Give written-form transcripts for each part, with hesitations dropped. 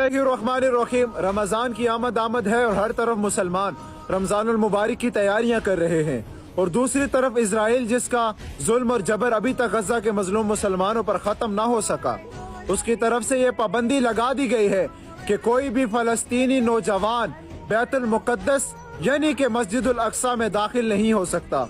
बिस्मिल्लाहिर्रहमानिर्रहीम। रमजान की आमद है और हर तरफ मुसलमान रमजानुल मुबारक की तैयारियां कर रहे हैं, और दूसरी तरफ इजराइल जिसका जुल्म और जबर अभी तक गजा के मजलूम मुसलमानों पर खत्म ना हो सका, उसकी तरफ से ये पाबंदी लगा दी गई है कि कोई भी फलस्तीनी नौजवान बैतुल मुकद्दस यानी कि मस्जिदुल अक्सा में दाखिल नहीं हो सकता।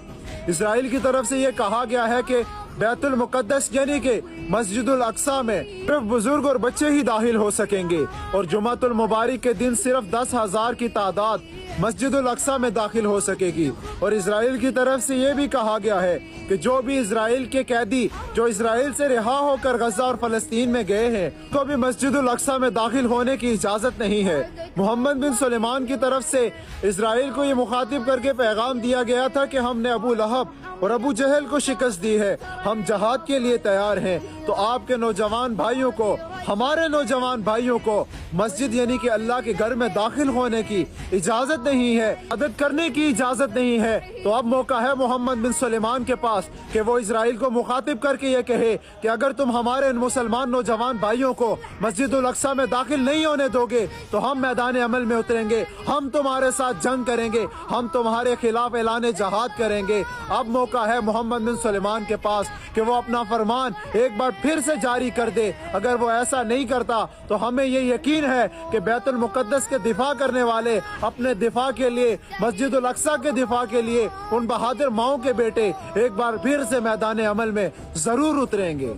इजराइल की तरफ से ये कहा गया है कि बैतुल मुकद्दस यानी कि मस्जिदुल अक्सा में सिर्फ बुजुर्ग और बच्चे ही दाखिल हो सकेंगे, और जुमातुल मुबारक के दिन सिर्फ 10,000 की तादाद मस्जिदुल अक्सा में दाखिल हो सकेगी। और इजराइल की तरफ से ये भी कहा गया है कि जो भी इजराइल के कैदी जो इजराइल से रिहा होकर गजा और फलस्तीन में गए हैं, तो भी मस्जिदुल अक्सा में दाखिल होने की इजाजत नहीं है। मोहम्मद बिन सुलेमान की तरफ से इजराइल को ये मुखातिब करके पैगाम दिया गया था कि हमने अबू लहब और अबू जहल को शिकस्त दी है, हम जहाद के लिए तैयार हैं। तो आपके नौजवान भाइयों को, हमारे नौजवान भाइयों को मस्जिद यानी कि अल्लाह के घर में दाखिल होने की इजाजत नहीं है, इबादत करने की इजाजत नहीं है। तो अब मौका है मोहम्मद बिन सुलेमान के पास कि वो इजराइल को मुखातिब करके ये कहे कि अगर तुम हमारे मुसलमान नौजवान भाइयों को मस्जिदुल अक्सा में दाखिल नहीं होने दोगे तो हम मैदान अमल में उतरेंगे, हम तुम्हारे साथ जंग करेंगे, हम तुम्हारे खिलाफ ऐलान जहाद करेंगे। अब मौका है मोहम्मद बिन सुलेमान के पास कि वो अपना फरमान एक बार फिर से जारी कर दे। अगर वो ऐसा नहीं करता तो हमें ये यकीन है कि बैतुल मुकद्दस के दिफा करने वाले अपने दिफा के लिए, मस्जिदुल अक्सा के दिफा के लिए उन बहादुर माओं के बेटे एक बार फिर से मैदान अमल में जरूर उतरेंगे।